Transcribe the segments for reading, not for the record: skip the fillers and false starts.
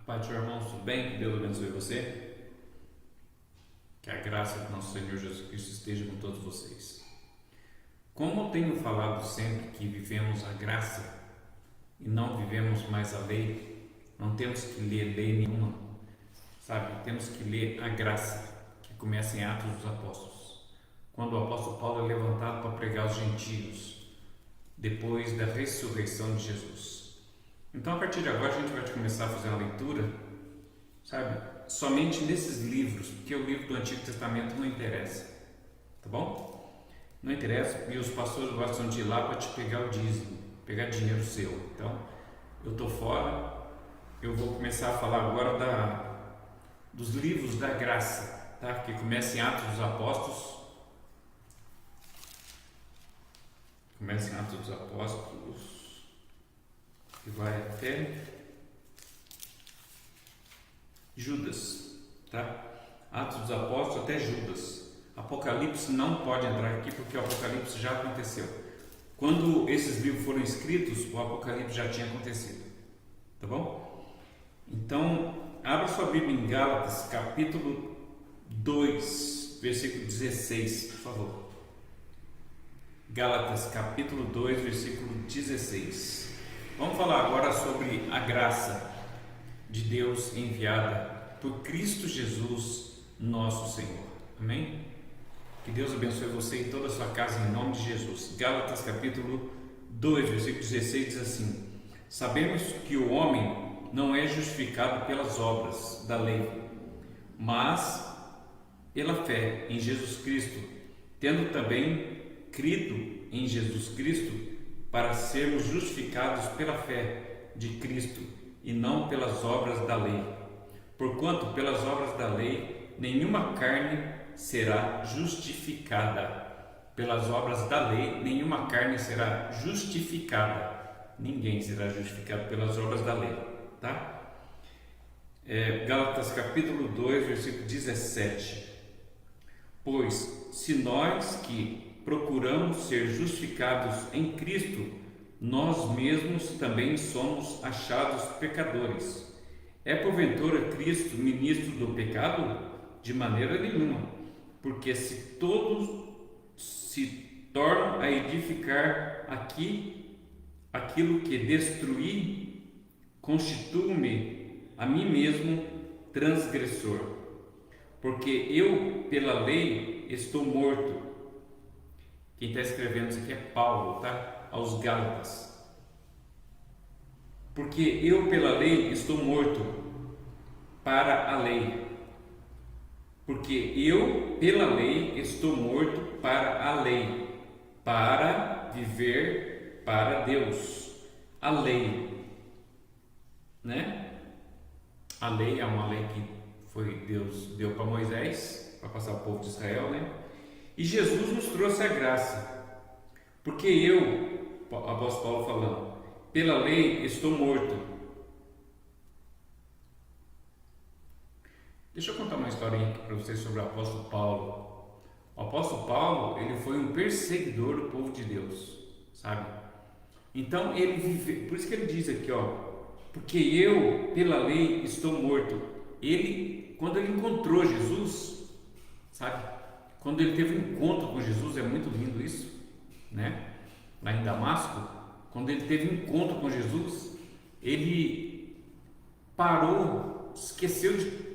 Pai do irmão, tudo bem? Que Deus abençoe você. Que a graça do nosso Senhor Jesus Cristo esteja com todos vocês. Como eu tenho falado sempre que vivemos a graça e não vivemos mais a lei, não temos que ler lei nenhuma, sabe? Temos que ler a graça, que começa em Atos dos Apóstolos, quando o apóstolo Paulo é levantado para pregar aos gentios, depois da ressurreição de Jesus. Então, a partir de agora, a gente vai começar a fazer uma leitura, sabe, somente nesses livros, porque o livro do Antigo Testamento não interessa, tá bom? Não interessa, e os pastores gostam de ir lá para te pegar o dízimo, pegar dinheiro seu. Então, eu estou fora, eu vou começar a falar agora dos livros da graça, tá? Que começa em Atos dos Apóstolos. Começa em Atos dos Apóstolos e vai até Judas, tá? Atos dos Apóstolos até Judas. Apocalipse não pode entrar aqui porque o Apocalipse já aconteceu. Quando esses livros foram escritos, o Apocalipse já tinha acontecido, tá bom? Então, abra sua Bíblia em Gálatas, capítulo 2, versículo 16, por favor. Gálatas, capítulo 2, versículo 16. Vamos falar agora sobre a graça de Deus enviada por Cristo Jesus, nosso Senhor. Amém? Que Deus abençoe você e toda a sua casa em nome de Jesus. Gálatas capítulo 2, versículo 16 diz assim: sabemos que o homem não é justificado pelas obras da lei, mas pela fé em Jesus Cristo, tendo também crido em Jesus Cristo, para sermos justificados pela fé de Cristo e não pelas obras da lei. Porquanto pelas obras da lei nenhuma carne será justificada. Pelas obras da lei nenhuma carne será justificada. Ninguém será justificado pelas obras da lei, tá? Gálatas capítulo 2, versículo 17. Pois se nós que procuramos ser justificados em Cristo, nós mesmos também somos achados pecadores. É porventura Cristo ministro do pecado? De maneira nenhuma, porque se todos se tornam a edificar aqui aquilo que destruí, constituo-me a mim mesmo transgressor, porque eu pela lei estou morto. Quem está escrevendo isso aqui é Paulo, tá? Aos Gálatas. Porque eu pela lei estou morto para a lei. Porque eu pela lei estou morto para a lei, para viver para Deus. A lei, né? A lei é uma lei que foi Deus deu para Moisés, para passar o povo de Israel, né? E Jesus nos trouxe a graça, porque eu, apóstolo Paulo falando, pela lei estou morto. Deixa eu contar uma historinha aqui para vocês sobre o apóstolo Paulo. O apóstolo Paulo, ele foi um perseguidor do povo de Deus, sabe? Então ele vive, por isso que ele diz aqui, ó, porque eu pela lei estou morto. Ele, quando ele encontrou Jesus, sabe? Quando ele teve um encontro com Jesus, é muito lindo isso, né? Lá em Damasco, quando ele teve um encontro com Jesus, ele parou,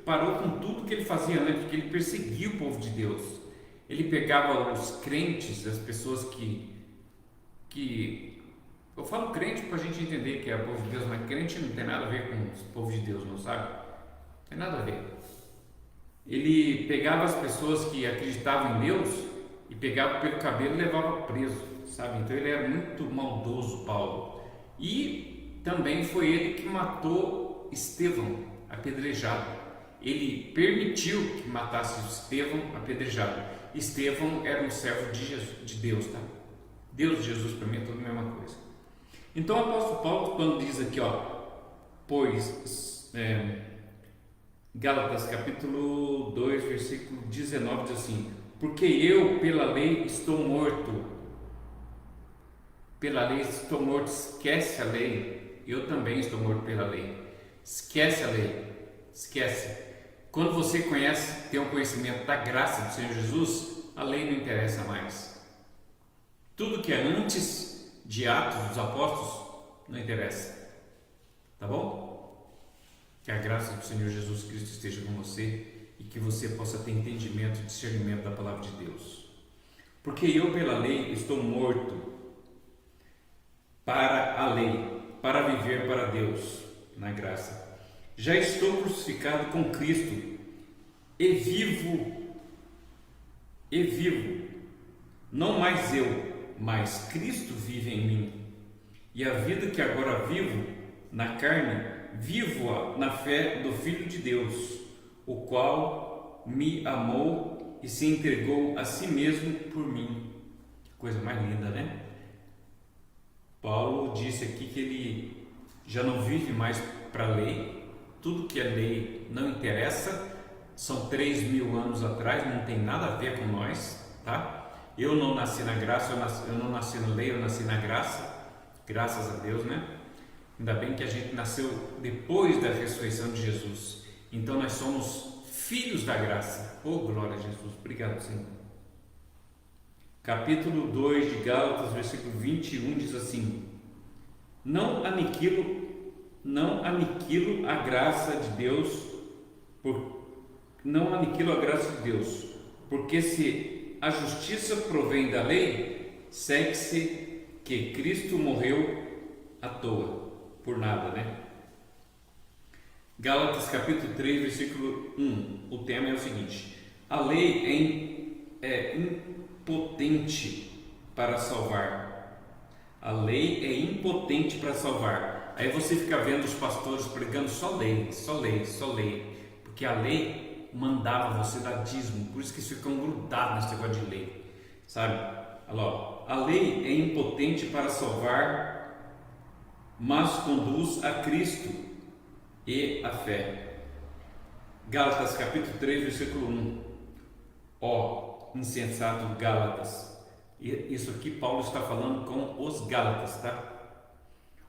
parou com tudo que ele fazia antes, porque ele perseguia o povo de Deus. Ele pegava os crentes, as pessoas que eu falo crente para a gente entender que é o povo de Deus, mas crente não tem nada a ver com o povo de Deus, não sabe? Não tem nada a ver. Ele pegava as pessoas que acreditavam em Deus e pegava pelo cabelo e levava preso, sabe? Então ele era muito maldoso, Paulo. E também foi ele que matou Estevão, apedrejado. Ele permitiu que matasse Estevão apedrejado. Estevão era um servo de Deus, tá? Deus e Jesus para mim é tudo a mesma coisa. Então o apóstolo Paulo, quando diz aqui, ó, pois... Gálatas capítulo 2, versículo 19 diz assim: porque eu pela lei estou morto. Pela lei estou morto, esquece a lei, eu também estou morto pela lei. Esquece a lei, esquece. Quando você tem um conhecimento da graça do Senhor Jesus, a lei não interessa mais. Tudo que é antes de Atos dos Apóstolos não interessa. Tá bom? Que a graça do Senhor Jesus Cristo esteja com você e que você possa ter entendimento e discernimento da palavra de Deus. Porque eu, pela lei, estou morto para a lei, para viver para Deus, na graça. Já estou crucificado com Cristo e vivo, não mais eu, mas Cristo vive em mim. E a vida que agora vivo na carne, vivo-a na fé do Filho de Deus, o qual me amou e se entregou a si mesmo por mim. Que coisa mais linda, né? Paulo disse aqui que ele já não vive mais para a lei. Tudo que é lei não interessa. São 3.000 anos atrás, não tem nada a ver com nós, tá? Eu não nasci na graça, eu não nasci na lei, eu nasci na graça, graças a Deus, né? Ainda bem que a gente nasceu depois da ressurreição de Jesus. Então nós somos filhos da graça. Oh, glória a Jesus. Obrigado, Senhor. Capítulo 2 de Gálatas, versículo 21 diz assim: Não aniquilo a graça de Deus, porque se a justiça provém da lei, segue-se que Cristo morreu à toa, por nada, né? Gálatas capítulo 3, versículo 1, o tema é o seguinte: a lei é impotente para salvar. A lei é impotente para salvar. Aí você fica vendo os pastores pregando só lei, porque a lei mandava você dar dízimo, por isso que eles ficam grudados nesse negócio de lei, sabe? Olha lá, a lei é impotente para salvar, mas conduz a Cristo e a fé. Gálatas capítulo 3, versículo 1. Ó insensato Gálatas, isso aqui Paulo está falando com os Gálatas, tá?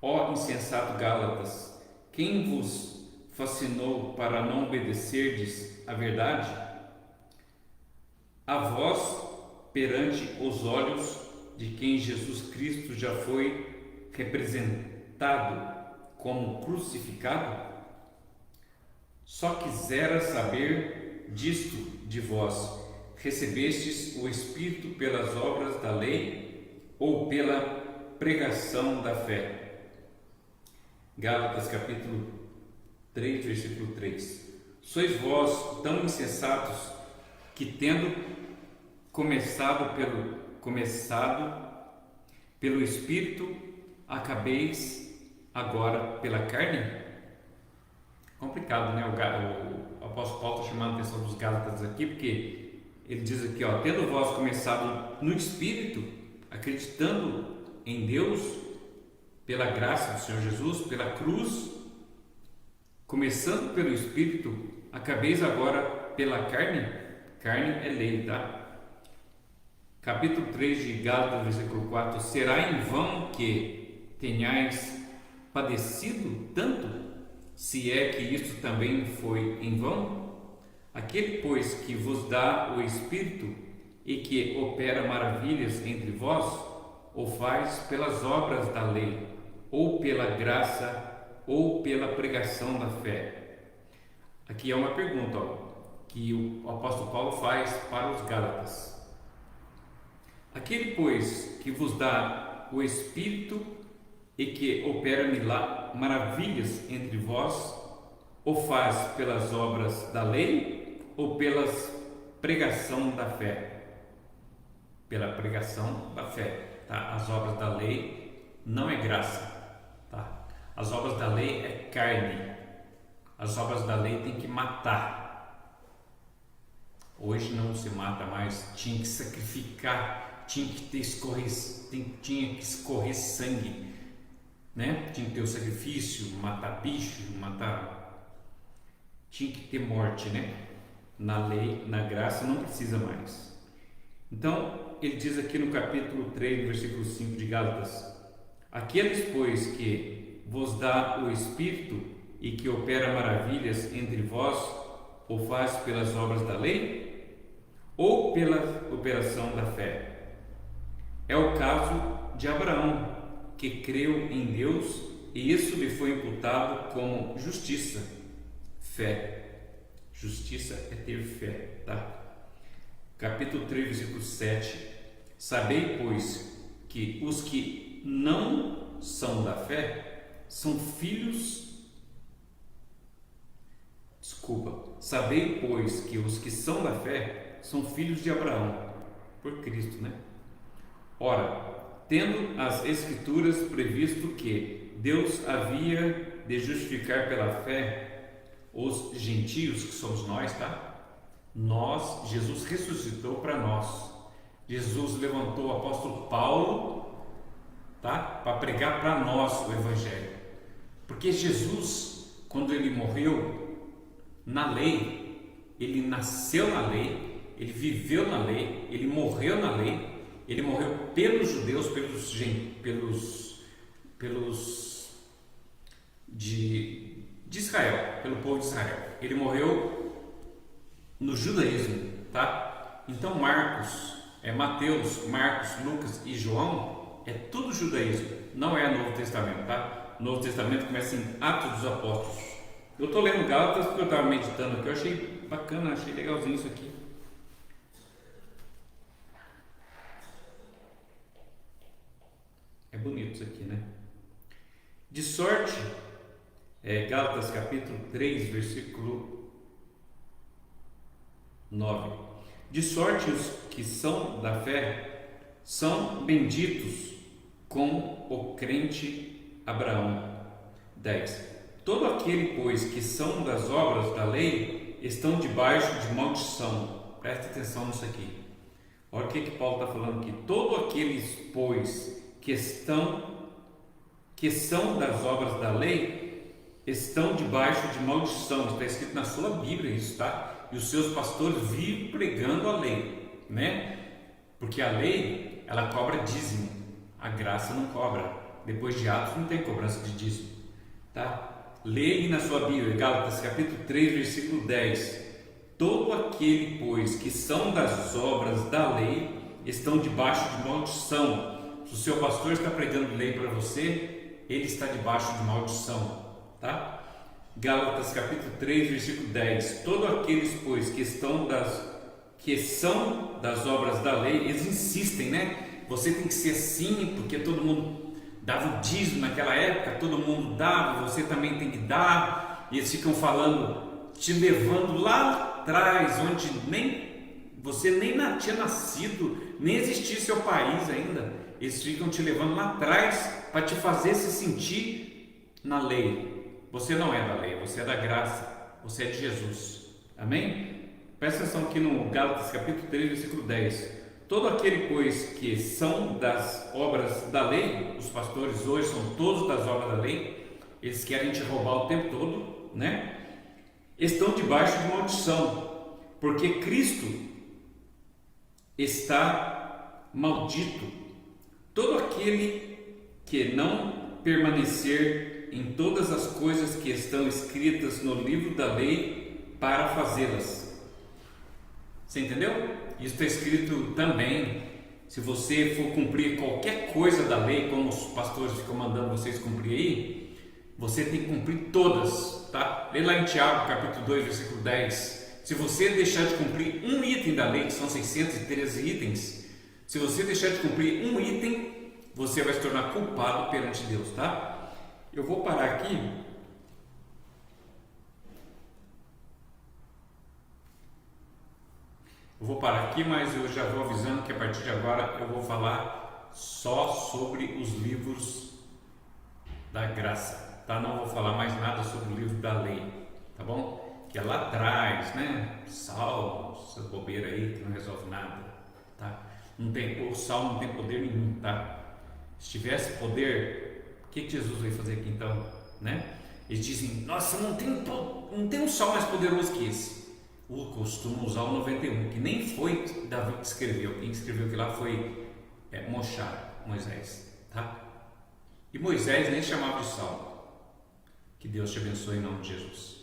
Ó insensato Gálatas, quem vos fascinou para não obedecerdes a verdade? A vós, perante os olhos de quem Jesus Cristo já foi representado como crucificado? Só quisera saber disto de vós: recebestes o Espírito pelas obras da lei ou pela pregação da fé? Gálatas capítulo 3, versículo 3. Sois vós tão insensatos que, tendo começado pelo Espírito, acabeis agora pela carne? Complicado, né? O apóstolo Paulo está chamando a atenção dos Gálatas aqui, porque ele diz aqui, ó, tendo vós começado no Espírito, acreditando em Deus, pela graça do Senhor Jesus, pela cruz, começando pelo Espírito, acabeis agora pela carne? Carne é lei, tá? Capítulo 3 de Gálatas, versículo 4. Será em vão que tenhais padecido tanto, se é que isto também foi em vão? Aquele, pois, que vos dá o Espírito e que opera maravilhas entre vós, o faz pelas obras da lei, ou pela graça, ou pela pregação da fé? Aqui é uma pergunta, ó, que o apóstolo Paulo faz para os Gálatas. Aquele, pois, que vos dá o Espírito e que opera maravilhas entre vós, o faz pelas obras da lei ou pela pregação da fé? Pela pregação da fé, tá? As obras da lei não é graça, tá? As obras da lei é carne. As obras da lei tem que matar. Hoje não se mata mais, tinha que sacrificar, tinha que escorrer sangue, né? Tinha que ter o sacrifício, matar bicho, tinha que ter morte, né? Na lei, na graça não precisa mais. Então, ele diz aqui no capítulo 3, versículo 5 de Gálatas: aqueles, pois, que vos dá o Espírito e que opera maravilhas entre vós, o faz pelas obras da lei ou pela operação da fé? É o caso de Abraão, que creu em Deus e isso lhe foi imputado como justiça. Fé. Justiça é ter fé, tá? Capítulo 3, versículo 7. Sabei, pois, que os que não são da fé são filhos. Sabei, pois, que os que são da fé são filhos de Abraão, por Cristo, né? Ora, tendo as Escrituras previsto que Deus havia de justificar pela fé os gentios, que somos nós, tá? Nós, Jesus ressuscitou para nós. Jesus levantou o apóstolo Paulo, tá? Para pregar para nós o Evangelho. Porque Jesus, quando ele morreu na lei, ele nasceu na lei, ele viveu na lei, ele morreu na lei, ele morreu pelos judeus, de Israel, pelo povo de Israel. Ele morreu no judaísmo, tá? Então Mateus, Marcos, Lucas e João é tudo judaísmo, não é Novo Testamento, tá? O Novo Testamento começa em Atos dos Apóstolos. Eu estou lendo Gálatas porque eu estava meditando aqui, eu achei bacana, achei legalzinho isso aqui. É bonito isso aqui, né? De sorte, Gálatas capítulo 3, versículo 9. De sorte os que são da fé são benditos com o crente Abraão. 10. Todo aquele, pois, que são das obras da lei, estão debaixo de maldição. Presta atenção nisso aqui. Olha o que Paulo está falando aqui. Todo aqueles, pois, que são das obras da lei, estão debaixo de maldição. Está escrito na sua Bíblia isso, tá? E os seus pastores vivem pregando a lei, né? Porque a lei, ela cobra dízimo, a graça não cobra. Depois de Atos não tem cobrança de dízimo, tá? Leia na sua Bíblia, Gálatas capítulo 3, versículo 10. Todo aquele, pois, que são das obras da lei, estão debaixo de maldição. Se o seu pastor está pregando lei para você, ele está debaixo de maldição, tá? Gálatas capítulo 3, versículo 10. Todo aqueles, pois, que são das obras da lei, eles insistem, né? Você tem que ser assim, porque todo mundo dava o dízimo naquela época, todo mundo dava, você também tem que dar. E eles ficam falando, te levando lá atrás, onde você nem tinha nascido, nem existia seu país ainda. Eles ficam te levando lá atrás para te fazer se sentir na lei. Você não é da lei, você é da graça, você é de Jesus. Amém? Presta atenção aqui no Gálatas capítulo 3, versículo 10. Todo aquele, pois, que são das obras da lei, os pastores hoje são todos das obras da lei, eles querem te roubar o tempo todo, né? Estão debaixo de maldição, porque Cristo está maldito. Todo aquele que não permanecer em todas as coisas que estão escritas no livro da lei para fazê-las. Você entendeu? Isso está escrito também. Se você for cumprir qualquer coisa da lei, como os pastores ficam mandando vocês cumprir aí, você tem que cumprir todas, tá? Lê lá em Tiago, capítulo 2, versículo 10. Se você deixar de cumprir um item da lei, que são 613 itens, se você deixar de cumprir um item, você vai se tornar culpado perante Deus, tá? Eu vou parar aqui. Mas eu já vou avisando que a partir de agora eu vou falar só sobre os livros da graça, tá? Não vou falar mais nada sobre o livro da lei, tá bom? Que é lá atrás, né? Salmos, essas bobeiras aí que não resolve nada, tá? O salmo não tem poder nenhum, tá? Se tivesse poder, o que Jesus veio fazer aqui então, né? Eles dizem, nossa, não tem um salmo mais poderoso que esse. Costumam usar o 91, que nem foi Davi que escreveu. Quem escreveu que lá foi Moisés, tá? E Moisés nem chamava de salmo. Que Deus te abençoe em nome de Jesus.